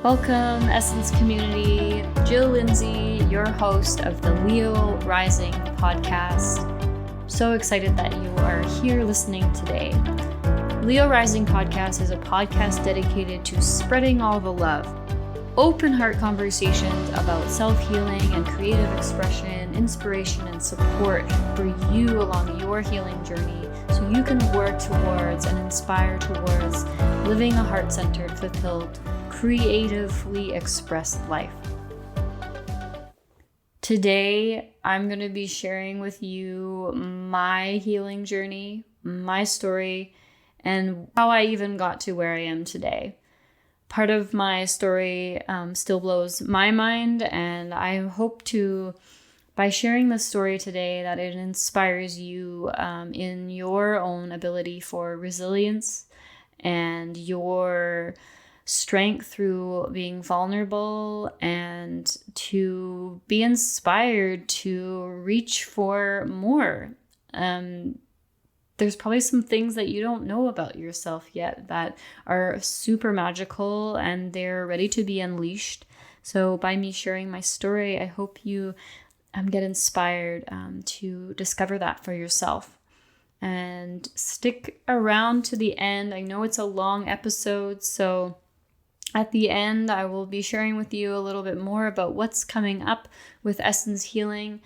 Welcome, Essence Community. Jill Lindsay, your host of the Leo Rising podcast. So excited that you are here listening today. Leo Rising podcast is a podcast dedicated to spreading all the love, open heart conversations about self-healing and creative expression, inspiration and support for you along your healing journey so you can work towards and inspire towards living a heart-centered, fulfilled, creatively expressed life. Today, I'm going to be sharing with you my healing journey, my story, and how I even got to where I am today. Part of my story still blows my mind, and I hope to, by sharing this story today, that it inspires you in your own ability for resilience and your strength through being vulnerable and to be inspired to reach for more. There's probably some things that you don't know about yourself yet that are super magical and they're ready to be unleashed. So by me sharing my story, I hope you get inspired to discover that for yourself. And stick around to the end. I know it's a long episode, so at the end, I will be sharing with you a little bit more about what's coming up with Essence Healing.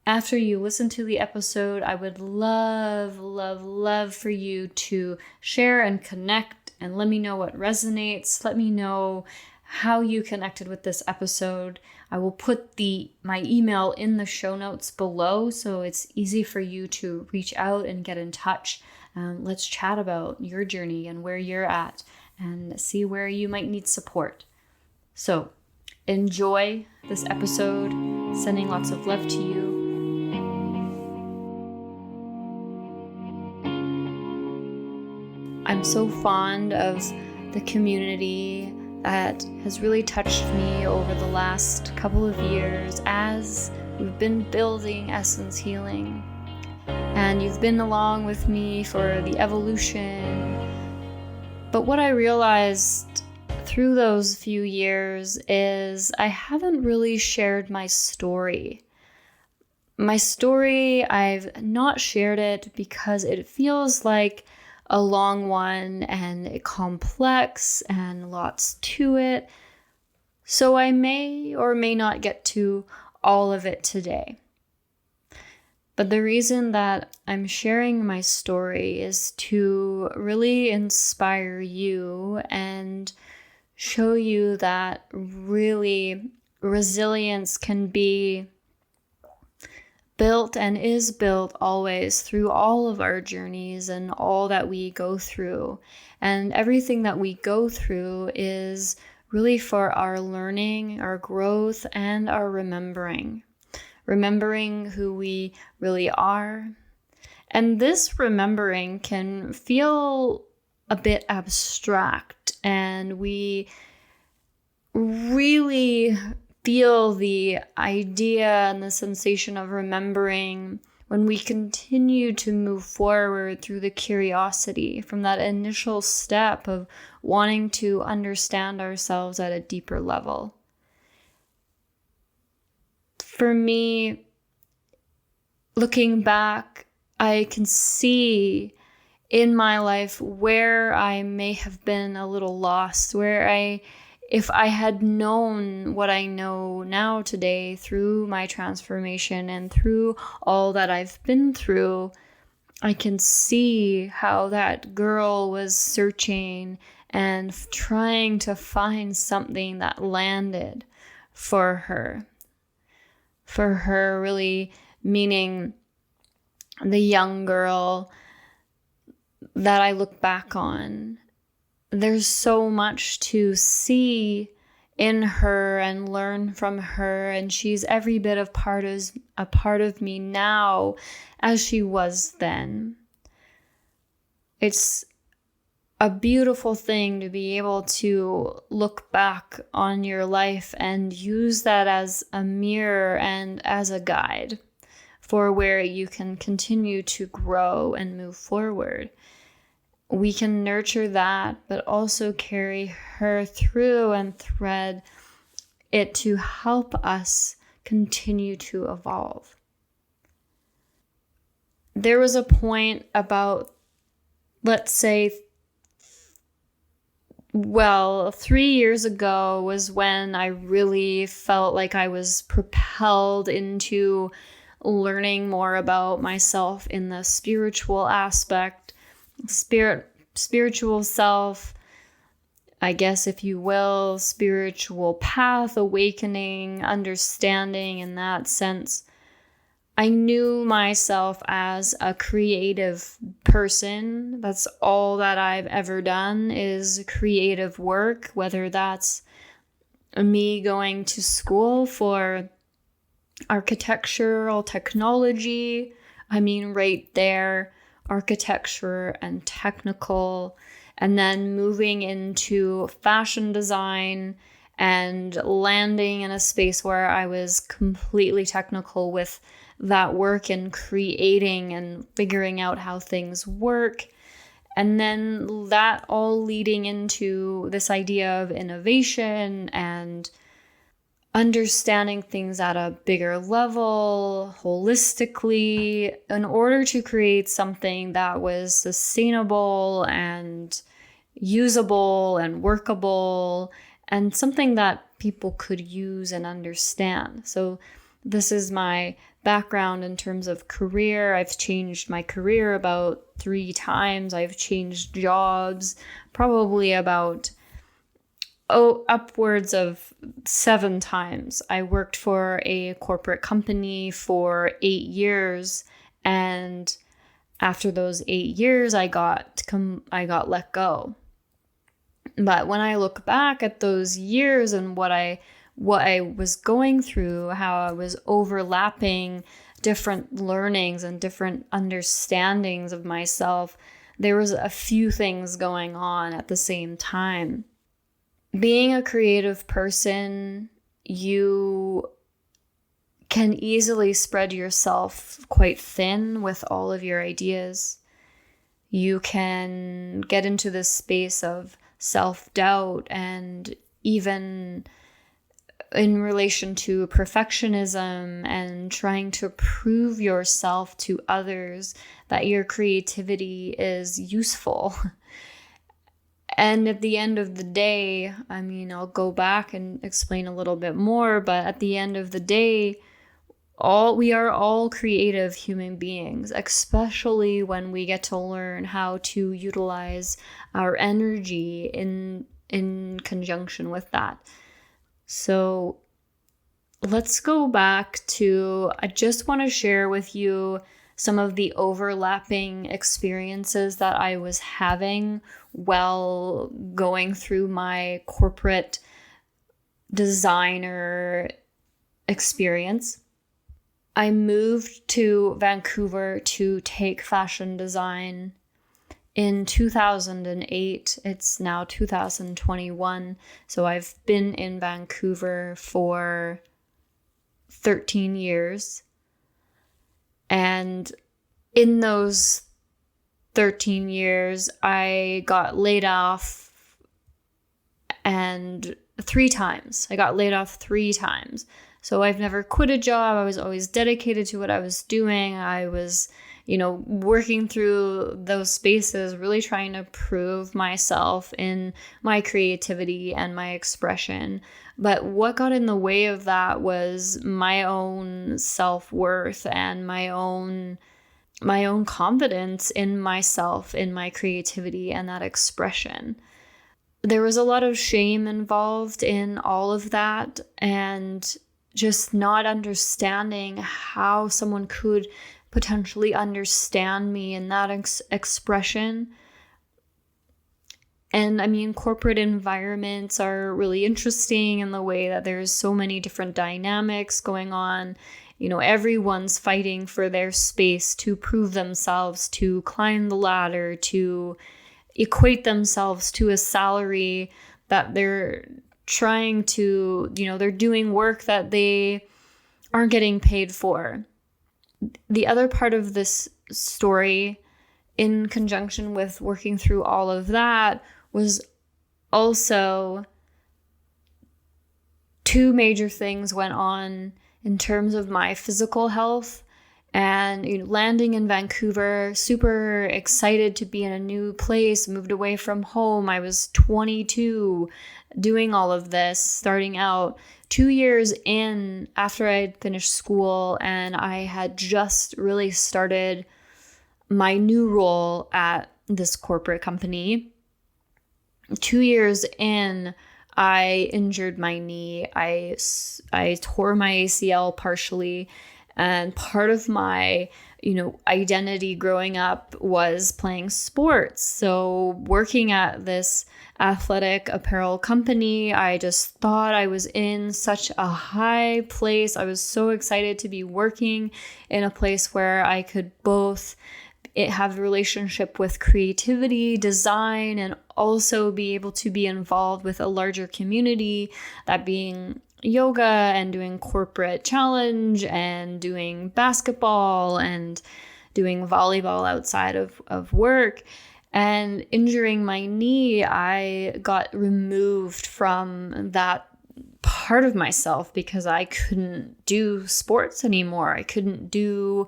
After you listen to the episode, I would love for you to share and connect and let me know what resonates. Let me know how you connected with this episode. I will put my email in the show notes below, so it's easy for you to reach out and get in touch. Let's chat about your journey and where you're at and see where you might need support. So enjoy this episode. Sending lots of love to you. I'm so fond of the community that has really touched me over the last couple of years as we've been building Essence Healing. And you've been along with me for the evolution. But what I realized through those few years is I haven't really shared my story. My story, I've not shared it because it feels like a long one and complex and lots to it. So I may or may not get to all of it today. But the reason that I'm sharing my story is to really inspire you and show you that really resilience can be built and is built always through all of our journeys and all that we go through. And everything that we go through is really for our learning, our growth, and our remembering who we really are. And this remembering can feel a bit abstract, and we really feel the idea and the sensation of remembering when we continue to move forward through the curiosity from that initial step of wanting to understand ourselves at a deeper level. For me, looking back, I can see in my life where I may have been a little lost, if I had known what I know now today through my transformation and through all that I've been through, I can see how that girl was searching and trying to find something that landed for her. For her, really meaning the young girl that I look back on. There's so much to see in her and learn from her, and she's every bit of a part of me now as she was then. It's a beautiful thing to be able to look back on your life and use that as a mirror and as a guide for where you can continue to grow and move forward. we can nurture that, but also carry her through and thread it to help us continue to evolve. There was a point about, let's say, 3 years ago was when I really felt like I was propelled into learning more about myself in the spiritual aspect, spiritual self, I guess, if you will, spiritual path, awakening, understanding in that sense. I knew myself as a creative person. That's all that I've ever done is creative work, whether that's me going to school for architectural technology. I mean, right there, architecture and technical, and then moving into fashion design and landing in a space where I was completely technical with that work and creating and figuring out how things work. And then that all leading into this idea of innovation and understanding things at a bigger level, holistically, in order to create something that was sustainable and usable and workable and something that people could use and understand. So this is my background in terms of career. I've changed my career about 3 times. I've changed jobs probably about upwards of 7 times. I worked for a corporate company for 8 years, and after those 8 years, I got let go. But when I look back at those years and what I was going through, how I was overlapping different learnings and different understandings of myself, there was a few things going on at the same time. Being a creative person, you can easily spread yourself quite thin with all of your ideas. You can get into this space of self-doubt, and even in relation to perfectionism and trying to prove yourself to others that your creativity is useful. And at the end of the day, I mean, I'll go back and explain a little bit more, but at the end of the day, we are all creative human beings, especially when we get to learn how to utilize our energy in conjunction with that. So let's go back to, I just want to share with you some of the overlapping experiences that I was having while going through my corporate designer experience. I moved to Vancouver to take fashion design in 2008. It's now 2021. So I've been in Vancouver for 13 years. And in those 13 years, I got laid off and 3 times. I got laid off 3 times. So I've never quit a job. I was always dedicated to what I was doing. I was, working through those spaces, really trying to prove myself in my creativity and my expression. But what got in the way of that was my own self-worth and my own confidence in myself, in my creativity and that expression. There was a lot of shame involved in all of that, and just not understanding how someone could potentially understand me in that expression. And I mean, corporate environments are really interesting in the way that there's so many different dynamics going on. Everyone's fighting for their space to prove themselves, to climb the ladder, to equate themselves to a salary that they're trying to, they're doing work that they aren't getting paid for. The other part of this story in conjunction with working through all of that was also two major things went on in terms of my physical health. And landing in Vancouver, super excited to be in a new place, moved away from home. I was 22 doing all of this, starting out 2 years in after I'd finished school, and I had just really started my new role at this corporate company. 2 years in, I injured my knee. I tore my ACL partially. And part of my, identity growing up was playing sports. So working at this athletic apparel company, I just thought I was in such a high place. I was so excited to be working in a place where I could both have a relationship with creativity, design, and also be able to be involved with a larger community, that being yoga and doing corporate challenge and doing basketball and doing volleyball outside of work. And injuring my knee, I got removed from that part of myself because I couldn't do sports anymore. I couldn't do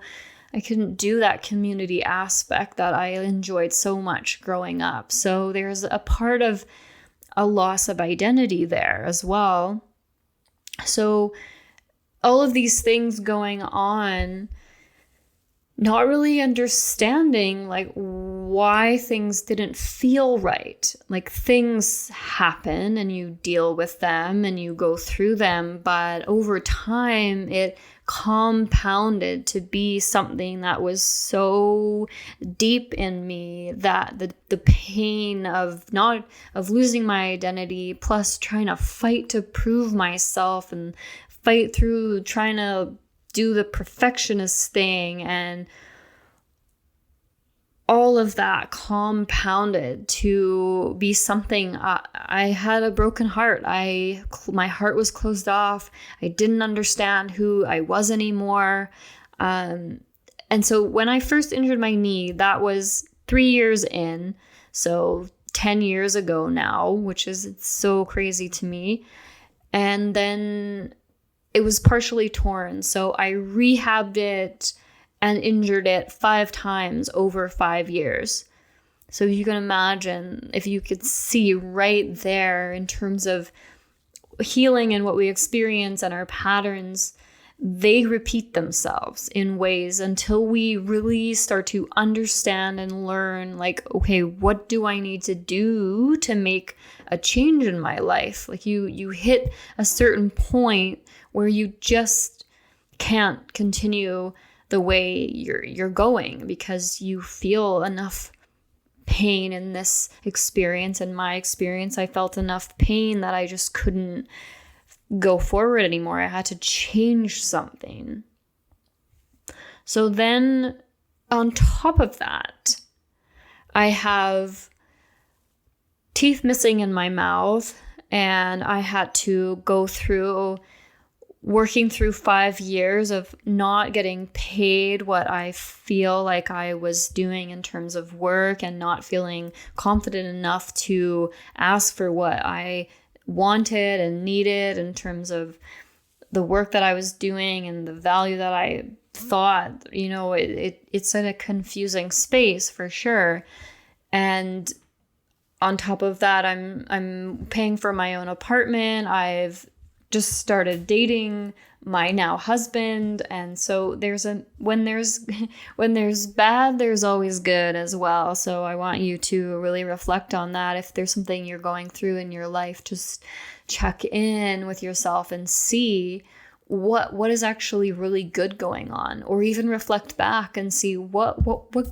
that community aspect that I enjoyed so much growing up. So there's a part of a loss of identity there as well. So all of these things going on, not really understanding like why things didn't feel right. Like things happen and you deal with them and you go through them, but over time it compounded to be something that was so deep in me that the pain of losing my identity, plus trying to fight to prove myself and fight through trying to do the perfectionist thing, and all of that compounded to be something. I had a broken heart. My heart was closed off. I didn't understand who I was anymore. And so when I first injured my knee, that was 3 years in. So 10 years ago now, which is so crazy to me. And then it was partially torn. So I rehabbed it and injured it 5 times over 5 years. So you can imagine, if you could see right there in terms of healing and what we experience and our patterns, they repeat themselves in ways until we really start to understand and learn, like, okay, what do I need to do to make a change in my life? Like you hit a certain point where you just can't continue the way you're going because you feel enough pain in this experience. In my experience, I felt enough pain that I just couldn't go forward anymore. I had to change something. So then on top of that, I have teeth missing in my mouth, and I had to go through working through 5 years of not getting paid what I feel like I was doing in terms of work, and not feeling confident enough to ask for what I wanted and needed in terms of the work that I was doing and the value that I thought. It's in a confusing space for sure. And on top of that, I'm paying for my own apartment. I've just started dating my now husband, and so when there's bad, there's always good as well. So I want you to really reflect on that. If there's something you're going through in your life, just check in with yourself and see what is actually really good going on, or even reflect back and see what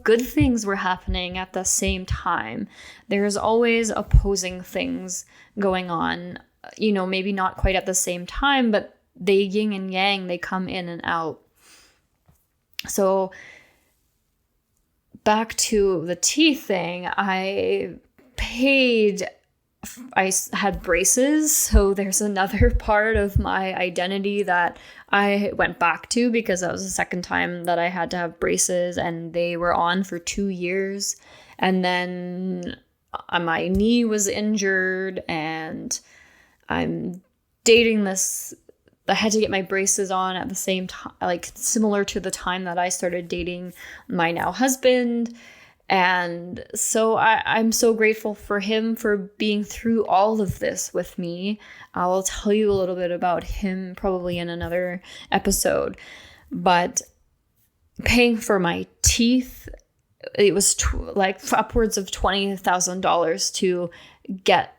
good things were happening at the same time. There's always opposing things going on. Maybe not quite at the same time, but they yin and yang, they come in and out. So back to the teeth thing, I paid had braces. So there's another part of my identity that I went back to, because that was the second time that I had to have braces, and they were on for 2 years. And then my knee was injured, and I'm dating this. I had to get my braces on at the same time, like similar to the time that I started dating my now husband. And so I'm so grateful for him for being through all of this with me. I'll tell you a little bit about him probably in another episode. But paying for my teeth, it was like upwards of $20,000 to get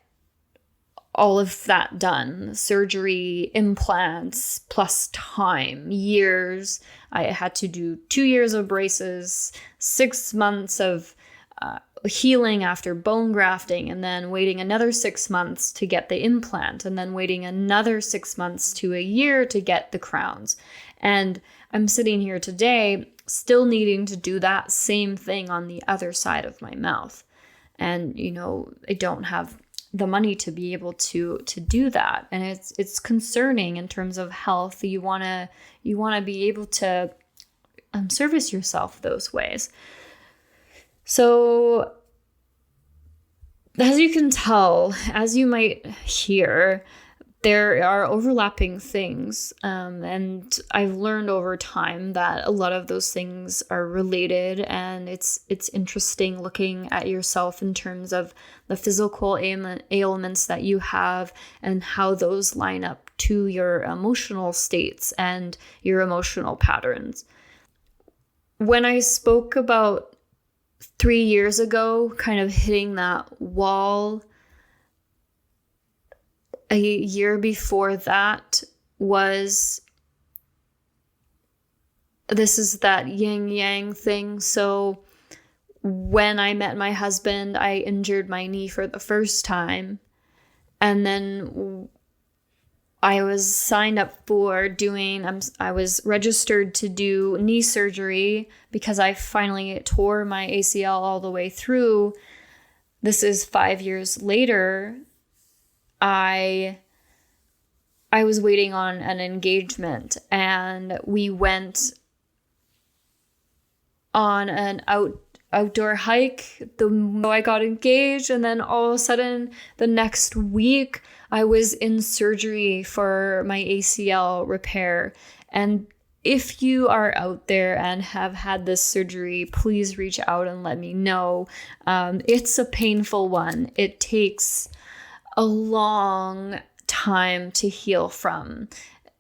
all of that done. Surgery, implants, plus time, years. I had to do 2 years of braces, 6 months of healing after bone grafting, and then waiting another 6 months to get the implant, and then waiting another 6 months to a year to get the crowns. And I'm sitting here today still needing to do that same thing on the other side of my mouth. And, I don't have the money to be able to do that. And it's concerning in terms of health. You want to be able to service yourself those ways. So as you can tell, as you might hear, there are overlapping things. And I've learned over time that a lot of those things are related, and it's interesting looking at yourself in terms of the physical ailments that you have and how those line up to your emotional states and your emotional patterns. When I spoke about 3 years ago, kind of hitting that wall, a year before that this is that yin yang thing. So when I met my husband, I injured my knee for the first time. And then I was signed up for I was registered to do knee surgery because I finally tore my ACL all the way through. This is 5 years later. I was waiting on an engagement, and we went on an outdoor hike. I got engaged, and then all of a sudden the next week I was in surgery for my ACL repair. And if you are out there and have had this surgery, please reach out and let me know. It's a painful one. It takes a long time to heal from.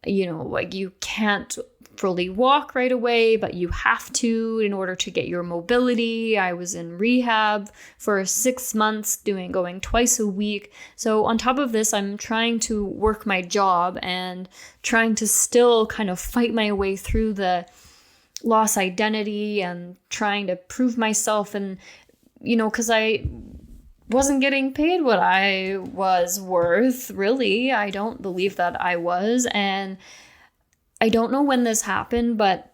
Like you can't fully walk right away, but you have to in order to get your mobility. I was in rehab for 6 months, going twice a week. So on top of this, I'm trying to work my job and trying to still kind of fight my way through the lost identity and trying to prove myself. And, because I wasn't getting paid what I was worth, really. I don't believe that I was. And I don't know when this happened, but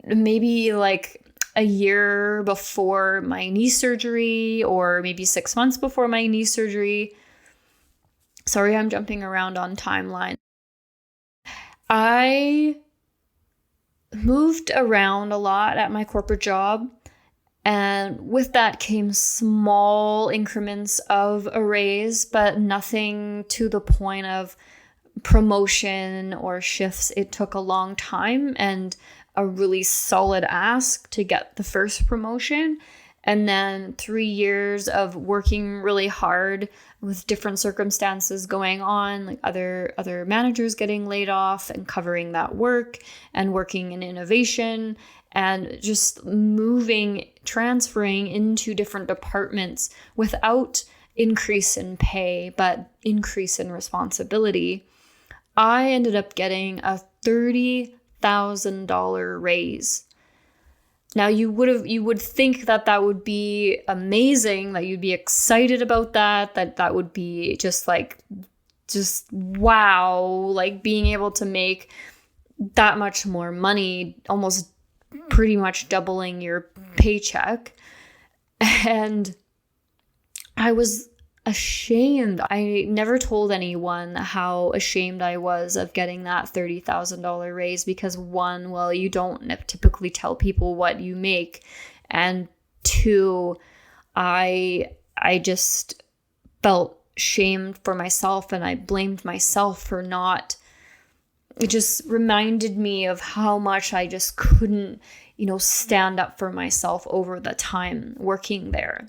maybe like a year before my knee surgery, or maybe 6 months before my knee surgery. Sorry, I'm jumping around on timeline. I moved around a lot at my corporate job. And with that came small increments of a raise, but nothing to the point of promotion or shifts. It took a long time and a really solid ask to get the first promotion. And then 3 years of working really hard with different circumstances going on, like other managers getting laid off and covering that work, and working in innovation, and just transferring into different departments without increase in pay, but increase in responsibility. I ended up getting a $30,000 raise. Now you would think that would be amazing, that you'd be excited about that would be just wow, like being able to make that much more money, almost pretty much doubling your paycheck. And I was ashamed. I never told anyone how ashamed I was of getting that $30,000 raise because one, well, you don't typically tell people what you make. And two, I just felt shamed for myself, and I blamed myself for not. It just reminded me of how much I just couldn't, stand up for myself over the time working there.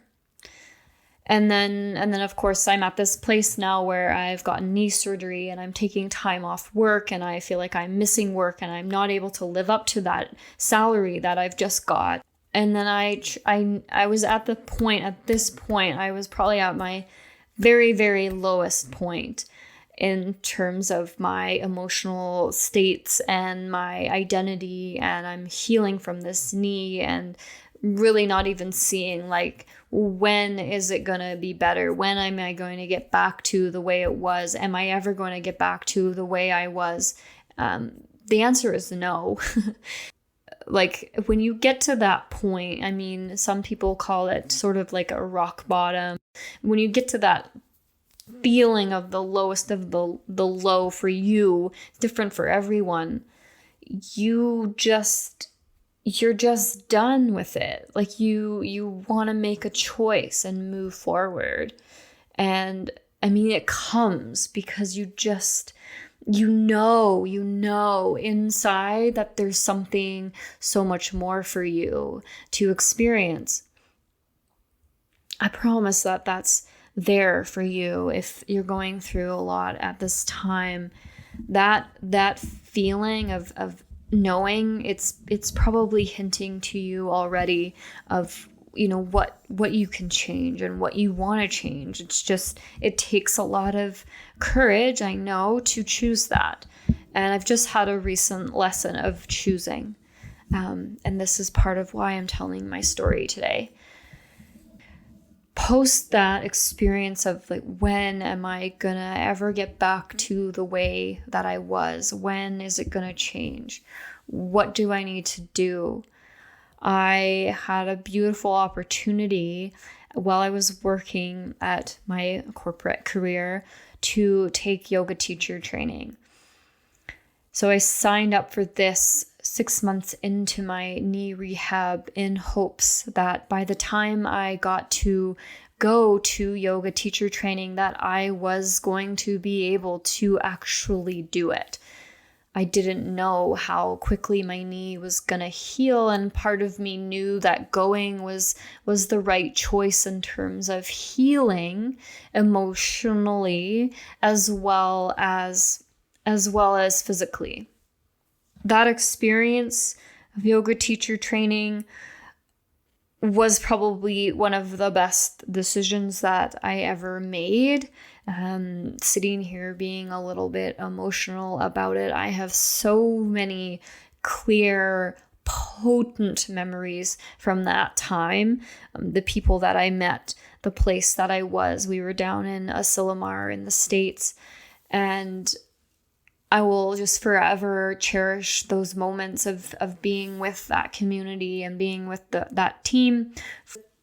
And then of course I'm at this place now where I've gotten knee surgery and I'm taking time off work, and I feel like I'm missing work and I'm not able to live up to that salary that I've just got. And then I was at this point, I was probably at my very, very lowest point in terms of my emotional states and my identity, and I'm healing from this knee and really not even seeing like, when is it going to be better? When am I going to get back to the way it was? Am I ever going to get back to the way I was? The answer is no. Like when you get to that point, I mean, some people call it sort of like a rock bottom. When you get to that feeling of the lowest of the low for you, different for everyone, you're just done with it. Like you want to make a choice and move forward. And I mean, it comes because you know inside that there's something so much more for you to experience. I promise that that's there for you if you're going through a lot at this time. That feeling of knowing, it's probably hinting to you already of what you can change and what you want to change. It's just, it takes a lot of courage, I know, to choose that. And I've just had a recent lesson of choosing, and this is part of why I'm telling my story today. Post that experience of like, when am I gonna ever get back to the way that I was? When is it gonna change? What do I need to do? I had a beautiful opportunity while I was working at my corporate career to take yoga teacher training. So I signed up for this 6 months into my knee rehab in hopes that by the time I got to go to yoga teacher training that I was going to be able to actually do it. I didn't know how quickly my knee was going to heal, and part of me knew that going was the right choice in terms of healing emotionally as well as physically. That experience of yoga teacher training was probably one of the best decisions that I ever made. Sitting here being a little bit emotional about it, I have so many clear, potent memories from that time. The people that I met, the place that I was. We were down in Asilomar in the States, and I will just forever cherish those moments of being with that community and being with that team.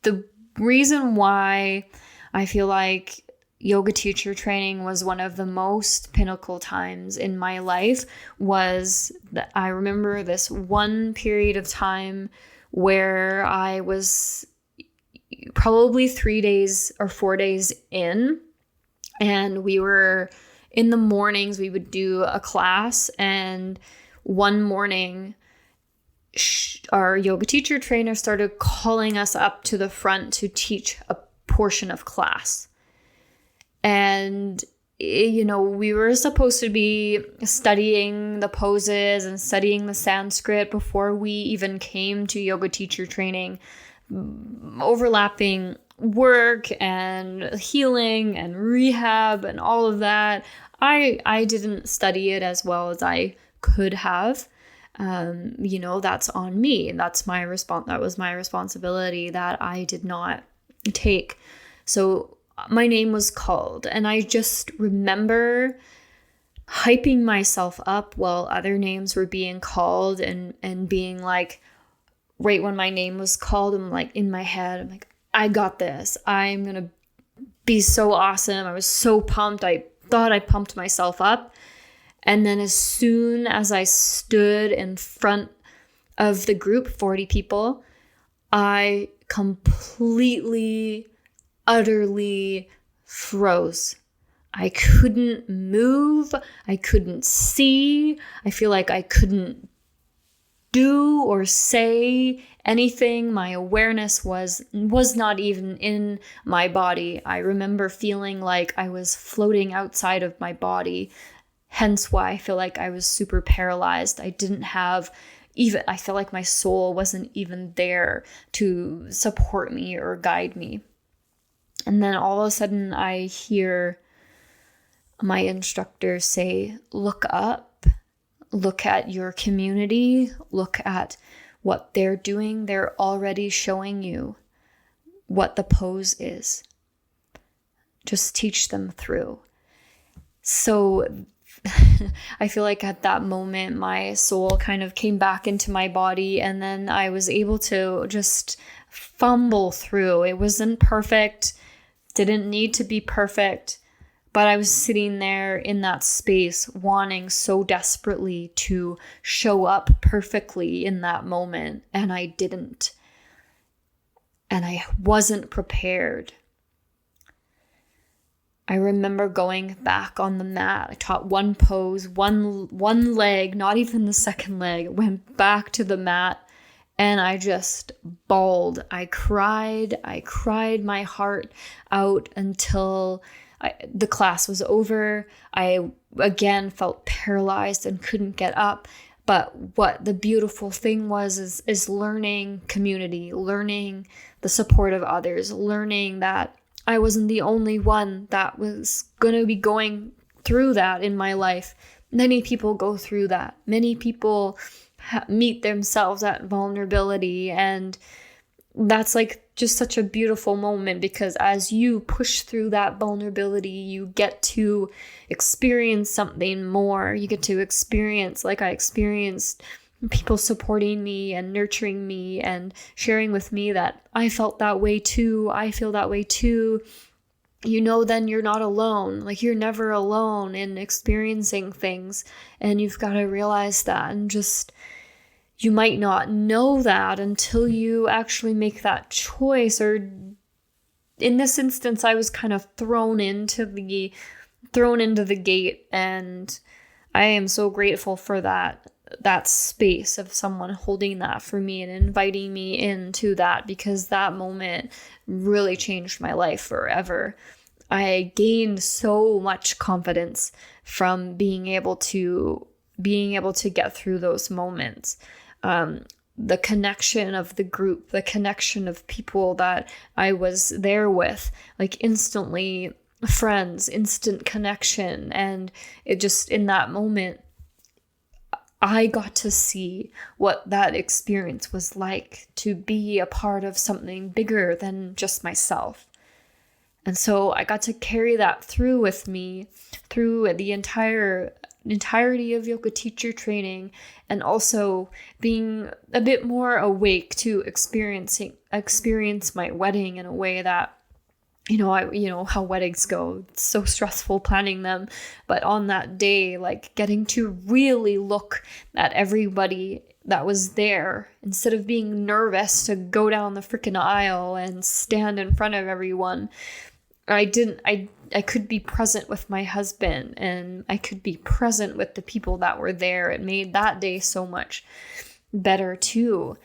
The reason why I feel like yoga teacher training was one of the most pinnacle times in my life was that I remember this one period of time where I was probably 3 days or 4 days in, and we were in the mornings, we would do a class, and one morning our yoga teacher trainer started calling us up to the front to teach a portion of class. And, we were supposed to be studying the poses and studying the Sanskrit before we even came to yoga teacher training, overlapping work and healing and rehab and all of that. I didn't study it as well as I could have. That's on me. And that was my responsibility that I did not take. So my name was called, and I just remember hyping myself up while other names were being called and being like, right when my name was called, I'm like in my head, I'm like, I got this. I'm going to be so awesome. I was so pumped. I thought I pumped myself up. And then as soon as I stood in front of the group, 40 people, I completely, utterly froze. I couldn't move. I couldn't see. I feel like I couldn't do or say anything. My awareness was not even in my body. I remember feeling like I was floating outside of my body. Hence why I feel like I was super paralyzed. I felt like my soul wasn't even there to support me or guide me. And then all of a sudden I hear my instructor say, look up, look at your community, look at what they're doing. They're already showing you what the pose is. Just teach them through. So I feel like at that moment, my soul kind of came back into my body, and then I was able to just fumble through. It wasn't perfect, didn't need to be perfect, but I was sitting there in that space wanting so desperately to show up perfectly in that moment, and I didn't. And I wasn't prepared. I remember going back on the mat. I taught one pose, one leg, not even the second leg. Went back to the mat and I just bawled. I cried my heart out until the class was over. I again felt paralyzed and couldn't get up. But what the beautiful thing was is learning community, learning the support of others, learning that I wasn't the only one that was going to be going through that in my life. Many people go through that. Many people meet themselves at vulnerability. And that's like just such a beautiful moment, because as you push through that vulnerability, you get to experience something more. You get to experience, like I experienced, people supporting me and nurturing me and sharing with me that I felt that way too. I feel that way too. Then you're not alone. Like, you're never alone in experiencing things. And you've got to realize that. And just, you might not know that until you actually make that choice. Or in this instance, I was kind of thrown into the gate. And I am so grateful for that space of someone holding that for me and inviting me into that, because that moment really changed my life forever. I gained so much confidence from being able to get through those moments. The connection of the group, the connection of people that I was there with, like instantly friends, instant connection. And it just, in that moment, I got to see what that experience was like, to be a part of something bigger than just myself. And so I got to carry that through with me through the entirety of yoga teacher training, and also being a bit more awake to experience my wedding in a way that, how weddings go. It's so stressful planning them. But on that day, like, getting to really look at everybody that was there, instead of being nervous to go down the freaking aisle and stand in front of everyone. I could be present with my husband, and I could be present with the people that were there. It made that day so much better too.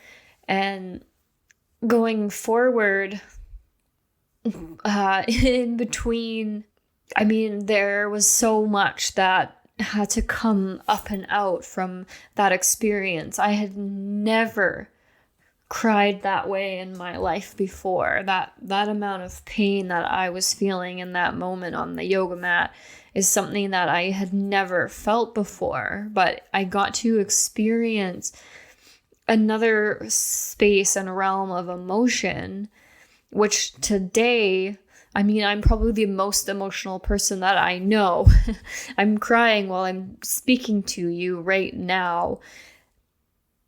And going forward, in between, there was so much that had to come up and out from that experience. I had never cried that way in my life before. That amount of pain that I was feeling in that moment on the yoga mat is something that I had never felt before. But I got to experience another space and realm of emotion, which today, I'm probably the most emotional person that I know. I'm crying while I'm speaking to you right now.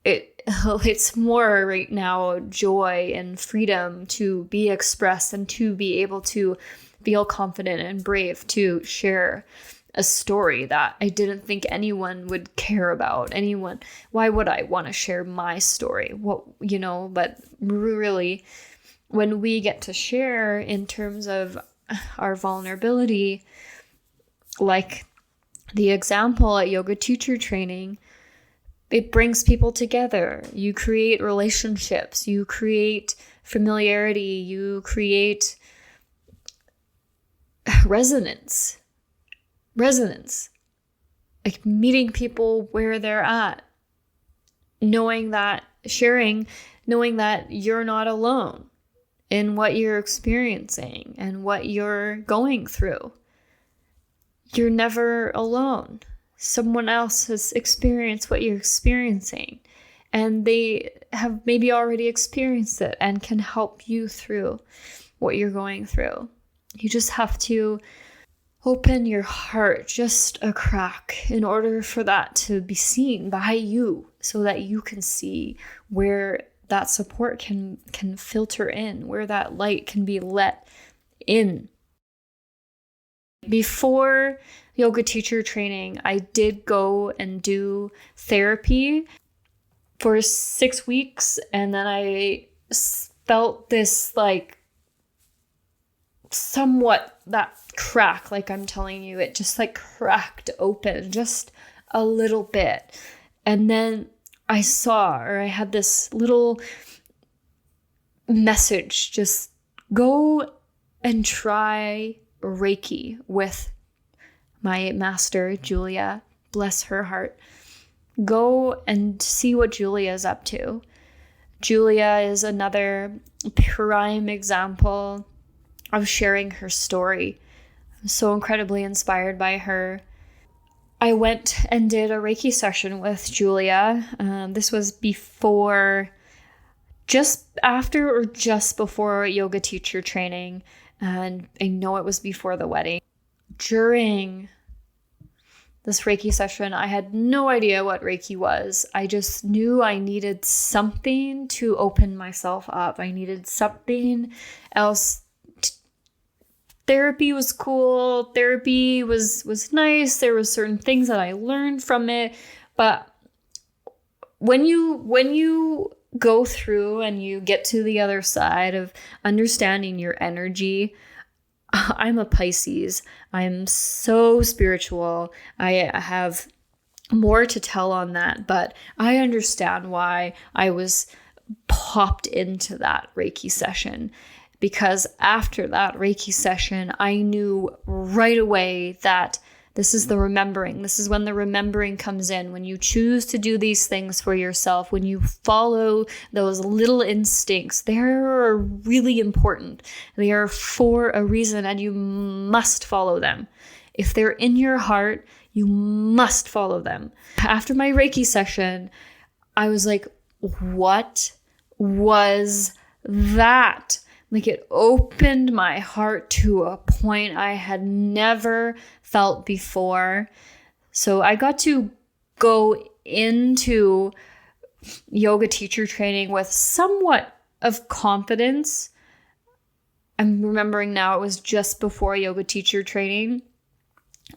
It's more right now joy and freedom to be expressed and to be able to feel confident and brave to share a story that I didn't think anyone would care about. Why would I want to share my story? But really, when we get to share in terms of our vulnerability, like the example at yoga teacher training, it brings people together. You create relationships, you create familiarity, you create resonance, like meeting people where they're at, knowing that you're not alone in what you're experiencing and what you're going through. You're never alone. Someone else has experienced what you're experiencing, and they have maybe already experienced it and can help you through what you're going through. You just have to open your heart just a crack in order for that to be seen by you, so that you can see where that support can filter in, where that light can be let in. Before yoga teacher training, I did go and do therapy for 6 weeks, and then I felt this like somewhat that crack, like I'm telling you, it just like cracked open just a little bit. And then I had this little message, just go and try Reiki with my master, Julia, bless her heart. Go and see what Julia is up to. Julia is another prime example of sharing her story. I'm so incredibly inspired by her. I went and did a Reiki session with Julia. This was just after or just before yoga teacher training. And I know it was before the wedding. During this Reiki session, I had no idea what Reiki was. I just knew I needed something to open myself up. I needed something else. Therapy was cool. Therapy was nice. There were certain things that I learned from it. But when you go through and you get to the other side of understanding your energy, I'm a Pisces. I'm so spiritual. I have more to tell on that, but I understand why I was popped into that Reiki session. Because after that Reiki session, I knew right away that this is the remembering. This is when the remembering comes in. When you choose to do these things for yourself, when you follow those little instincts, they're really important. They are for a reason, and you must follow them. If they're in your heart, you must follow them. After my Reiki session, I was like, what was that? Like, it opened my heart to a point I had never felt before. So I got to go into yoga teacher training with somewhat of confidence. I'm remembering now, it was just before yoga teacher training.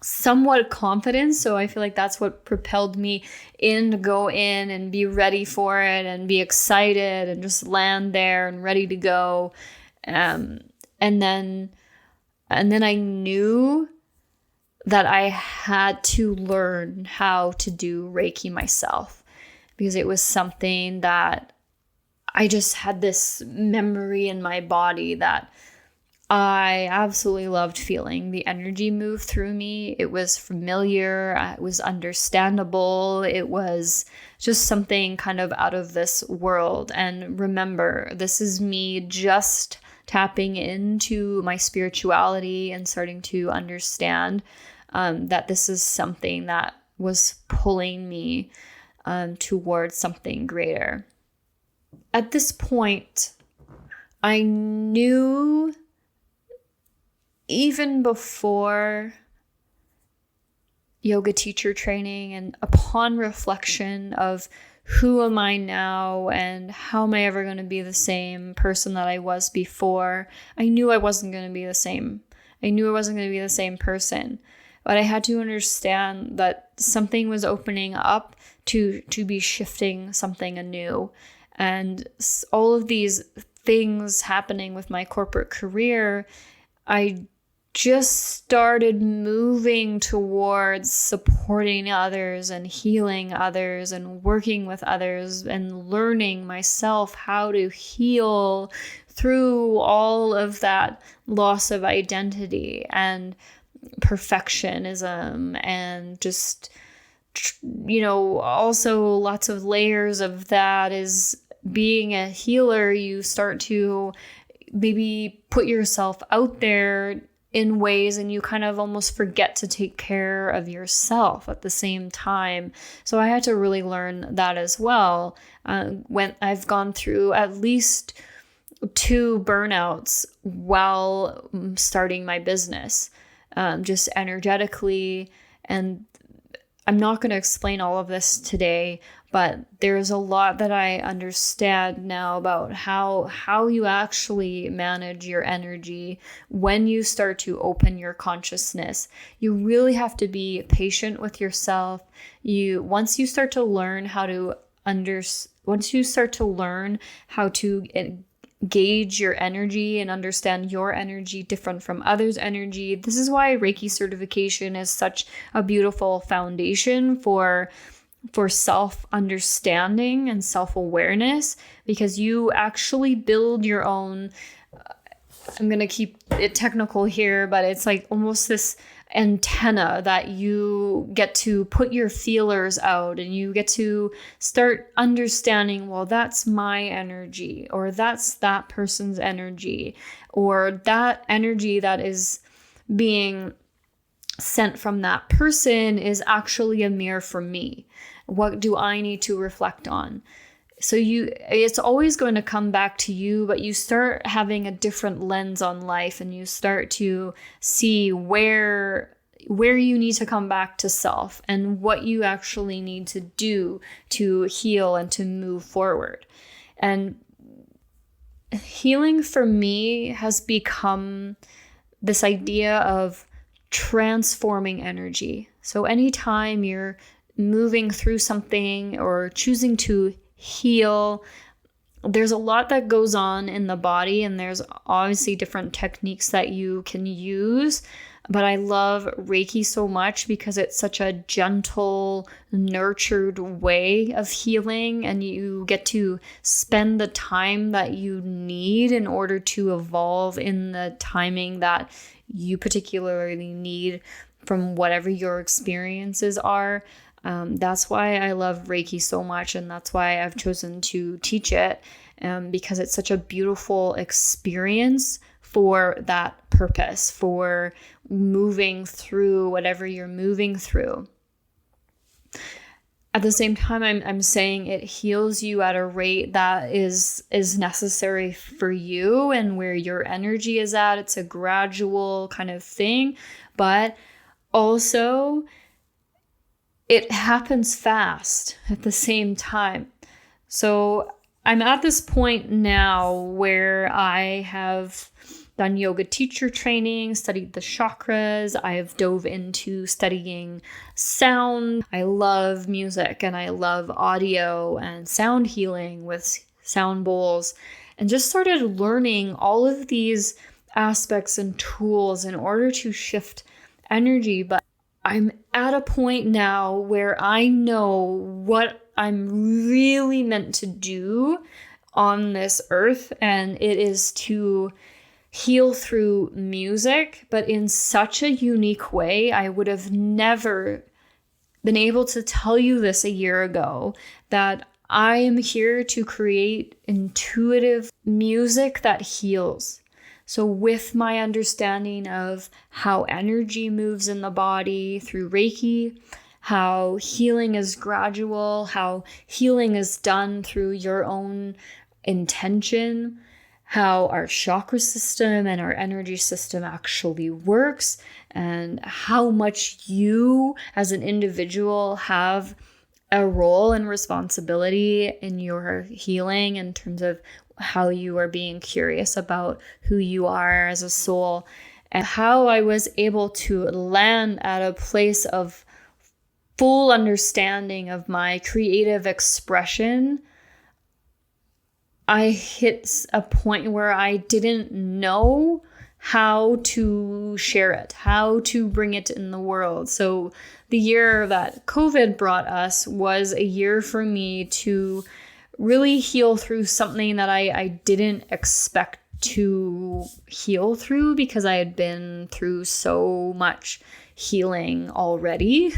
Somewhat confidence. So I feel like that's what propelled me in to go in and be ready for it and be excited and just land there and ready to go. And then I knew that I had to learn how to do Reiki myself, because it was something that I just had this memory in my body that I absolutely loved feeling the energy move through me. It was familiar. It was understandable. It was just something kind of out of this world. And remember, this is me just tapping into my spirituality and starting to understand that this is something that was pulling me towards something greater. At this point, I knew, even before yoga teacher training and upon reflection of who am I now and how am I ever going to be the same person that I was before, I knew I wasn't going to be the same I knew I wasn't going to be the same person. But I had to understand that something was opening up to be shifting something anew. And all of these things happening with my corporate career, I just started moving towards supporting others and healing others and working with others and learning myself how to heal through all of that loss of identity and perfectionism and just, also lots of layers of that. Is being a healer, you start to maybe put yourself out there in ways and you kind of almost forget to take care of yourself at the same time. So I had to really learn that as well. When I've gone through at least 2 burnouts while starting my business, just energetically. And I'm not going to explain all of this today, but there's a lot that I understand now about how you actually manage your energy when you start to open your consciousness. You really have to be patient with yourself. Once you start to learn how to gauge your energy and understand your energy different from others' energy. This is why Reiki certification is such a beautiful foundation for self-understanding and self-awareness, because you actually build your own, I'm going to keep it technical here, but it's like almost this antenna that you get to put your feelers out and you get to start understanding, well, that's my energy, or that's that person's energy, or that energy that is being sent from that person is actually a mirror for me. What do I need to reflect on? So it's always going to come back to you, but you start having a different lens on life and you start to see where you need to come back to self and what you actually need to do to heal and to move forward. And healing for me has become this idea of transforming energy. So anytime you're moving through something or choosing to heal, there's a lot that goes on in the body, and there's obviously different techniques that you can use. But I love Reiki so much because it's such a gentle, nurtured way of healing, and you get to spend the time that you need in order to evolve in the timing that you particularly need from whatever your experiences are. That's why I love Reiki so much, and that's why I've chosen to teach it, because it's such a beautiful experience for that purpose, for moving through whatever you're moving through. At the same time, I'm saying it heals you at a rate that is necessary for you and where your energy is at. It's a gradual kind of thing, but also it happens fast at the same time. So I'm at this point now where I have done yoga teacher training, studied the chakras. I've dove into studying sound. I love music and I love audio and sound healing with sound bowls, and just started learning all of these aspects and tools in order to shift energy. But I'm at a point now where I know what I'm really meant to do on this earth, and it is to heal through music, but in such a unique way. I would have never been able to tell you this a year ago, that I am here to create intuitive music that heals. So with my understanding of how energy moves in the body through Reiki, how healing is gradual, how healing is done through your own intention, how our chakra system and our energy system actually works, and how much you as an individual have a role and responsibility in your healing in terms of how you are being curious about who you are as a soul. and how I was able to land at a place of full understanding of my creative expression, I hit a point where I didn't know how to share it, how to bring it in the world. So the year that COVID brought us was a year for me to really heal through something that I didn't expect to heal through, because I had been through so much healing already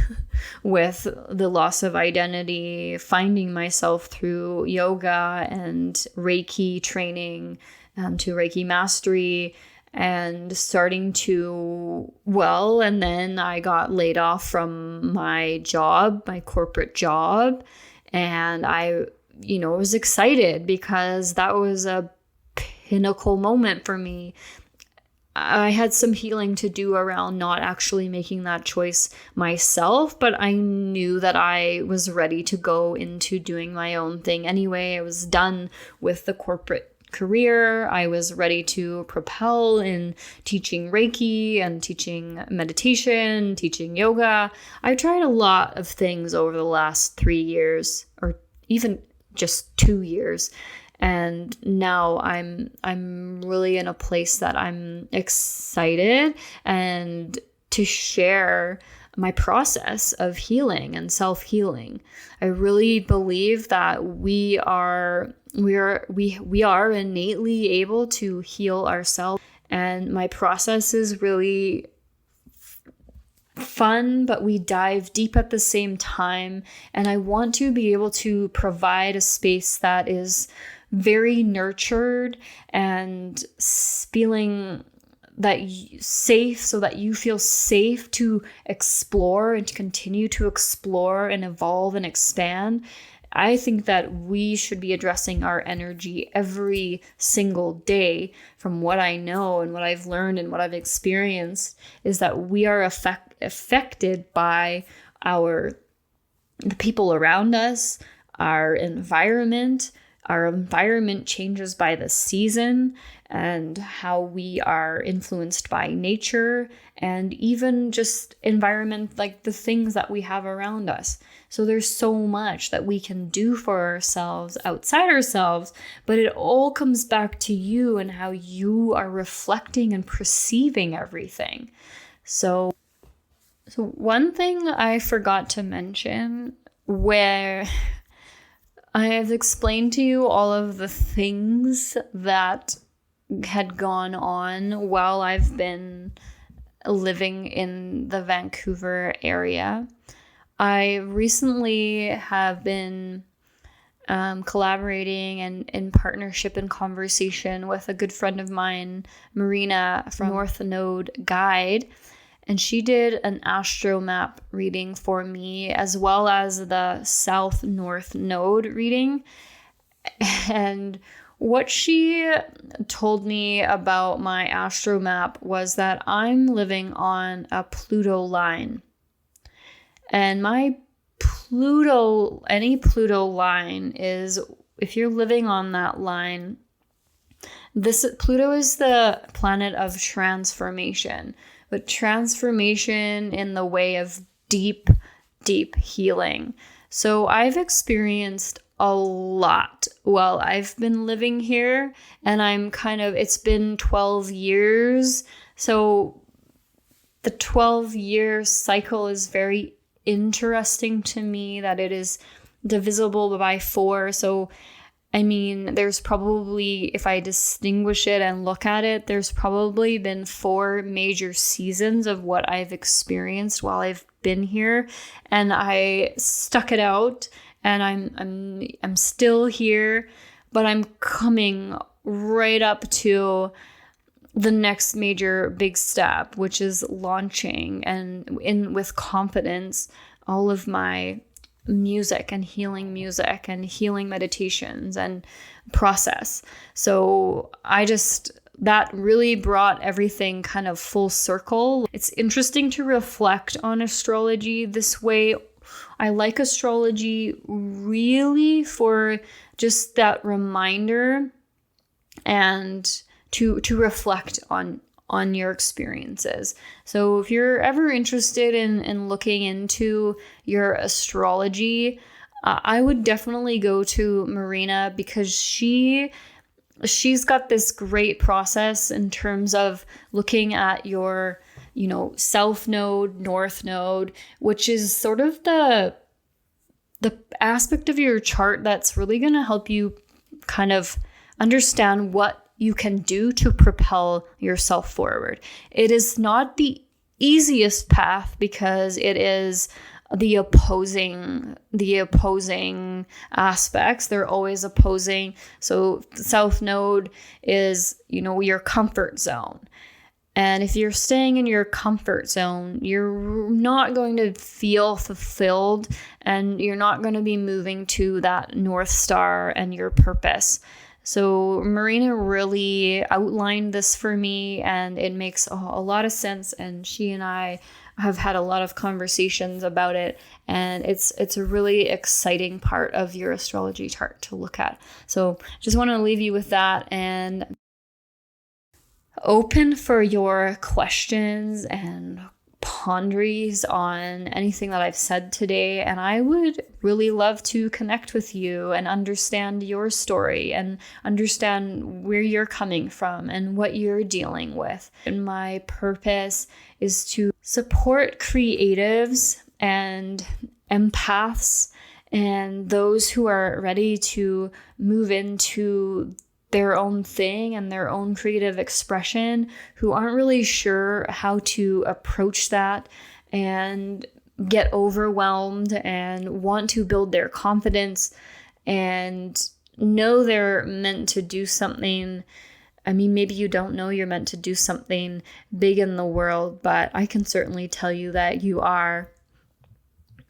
with the loss of identity, finding myself through yoga and Reiki training, to Reiki mastery, and starting to, and then I got laid off from my job, my corporate job, and I was excited because that was a pinnacle moment for me. I had some healing to do around not actually making that choice myself, but I knew that I was ready to go into doing my own thing anyway. I was done with the corporate career. I was ready to propel in teaching Reiki and teaching meditation, teaching yoga. I tried a lot of things over the last 3 years, or even just 2 years. And now I'm really in a place that I'm excited and to share my process of healing and self-healing. I really believe that we are innately able to heal ourselves, and my process is really fun, but we dive deep at the same time. And I want to be able to provide a space that is very nurtured and feeling that safe, so that you feel safe to explore and to continue to explore and evolve and expand. I think that we should be addressing our energy every single day. From what I know and what I've learned and what I've experienced, is that we are affected by the people around us, our environment. Our environment changes by the season, and how we are influenced by nature, and even just environment, like the things that we have around us. So there's so much that we can do for ourselves outside ourselves, but it all comes back to you and how you are reflecting and perceiving everything. So one thing I forgot to mention, where I have explained to you all of the things that had gone on while I've been living in the Vancouver area. I recently have been collaborating and in partnership and conversation with a good friend of mine, Marina from North Node Guide. And she did an astro map reading for me, as well as the South North Node reading. And what she told me about my astro map was that I'm living on a Pluto line. And my any Pluto line is, if you're living on that line, Pluto is the planet of transformation. But transformation in the way of deep, deep healing. So I've experienced a lot while I've been living here, and it's been 12 years. So the 12-year cycle is very interesting to me, that it is divisible by 4. So there's probably, if I distinguish it and look at it, there's probably been 4 major seasons of what I've experienced while I've been here, and I stuck it out, and I'm still here, but I'm coming right up to the next major big step, which is launching and with confidence all of my music and healing meditations and process. So that really brought everything kind of full circle. It's interesting to reflect on astrology this way. I like astrology really for just that reminder and to reflect on on your experiences. So if you're ever interested in looking into your astrology, I would definitely go to Marina, because she's got this great process in terms of looking at your, south node, north node, which is sort of the aspect of your chart that's really going to help you kind of understand what you can do to propel yourself forward. It is not the easiest path, because it is the opposing aspects. They're always opposing. So the south node is, your comfort zone. And if you're staying in your comfort zone, you're not going to feel fulfilled, and you're not going to be moving to that North Star and your purpose. So Marina really outlined this for me, and it makes a lot of sense. And she and I have had a lot of conversations about it, and it's a really exciting part of your astrology chart to look at. So just want to leave you with that, and open for your questions and ponderies on anything that I've said today. And I would really love to connect with you and understand your story and understand where you're coming from and what you're dealing with. And my purpose is to support creatives and empaths and those who are ready to move into their own thing and their own creative expression, who aren't really sure how to approach that and get overwhelmed and want to build their confidence and know they're meant to do something. I mean, maybe you don't know you're meant to do something big in the world, but I can certainly tell you that you are.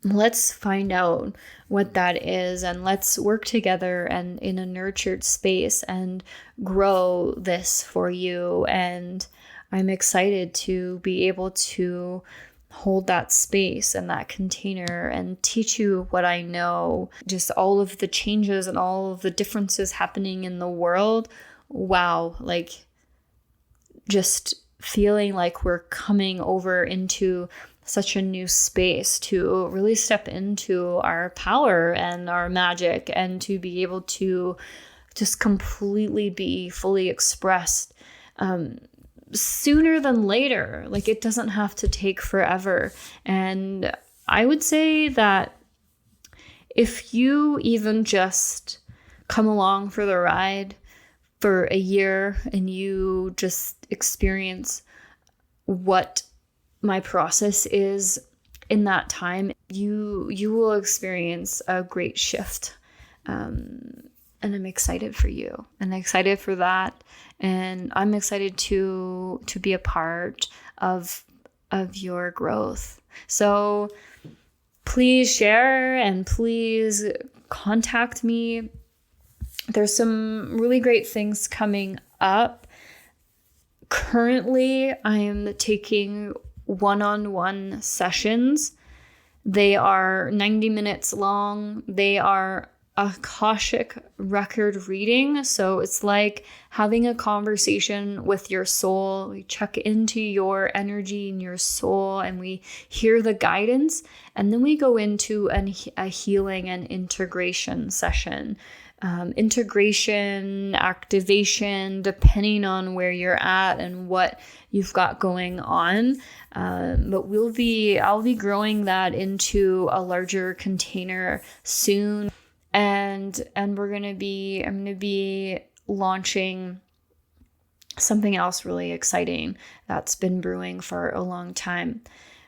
Let's find out what that is, and let's work together and in a nurtured space and grow this for you. And I'm excited to be able to hold that space and that container and teach you what I know, just all of the changes and all of the differences happening in the world. Wow, like just feeling like we're coming over into such a new space to really step into our power and our magic, and to be able to just completely be fully expressed sooner than later. Like, it doesn't have to take forever. And I would say that if you even just come along for the ride for a year and you just experience what my process is in that time, you will experience a great shift. And I'm excited for you, and excited for that. And I'm excited to be a part of your growth. So please share and please contact me. There's some really great things coming up. Currently, I am taking one-on-one sessions. They are 90 minutes long. They are Akashic record reading. So it's like having a conversation with your soul. We check into your energy and your soul, and we hear the guidance. And then we go into a healing and integration session. Integration, activation, depending on where you're at and what you've got going on. But I'll be growing that into a larger container soon. And I'm going to be launching something else really exciting that's been brewing for a long time.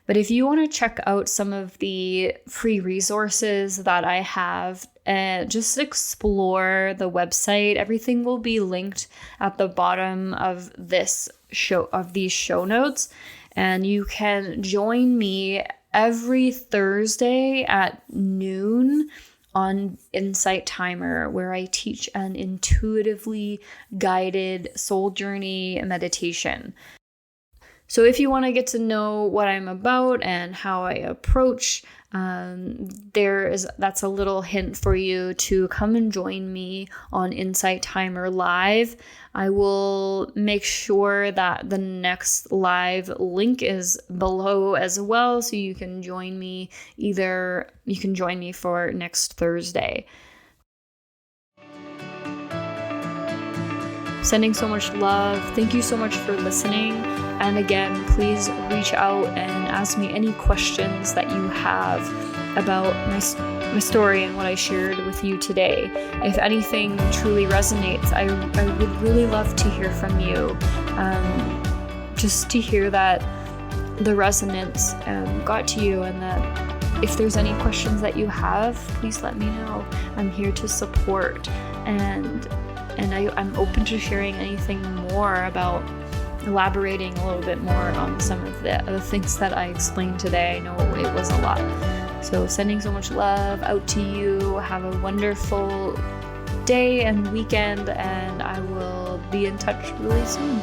But if you want to check out some of the free resources that I have, just explore the website. Everything will be linked at the bottom of these show notes. And you can join me every Thursday at noon on Insight Timer, where I teach an intuitively guided soul journey meditation. So if you want to get to know what I'm about and how I approach, that's a little hint for you to come and join me on Insight Timer Live. I will make sure that the next live link is below as well, so you can join me for next Thursday. Sending so much love. Thank you so much for listening. And again, please reach out and ask me any questions that you have about my story and what I shared with you today. If anything truly resonates, I would really love to hear from you. Just to hear that the resonance got to you, and that if there's any questions that you have, please let me know. I'm here to support, and I'm open to sharing anything more about elaborating a little bit more on some of the things that I explained today. I know it was a lot. So sending so much love out to you. Have a wonderful day and weekend, and I will be in touch really soon.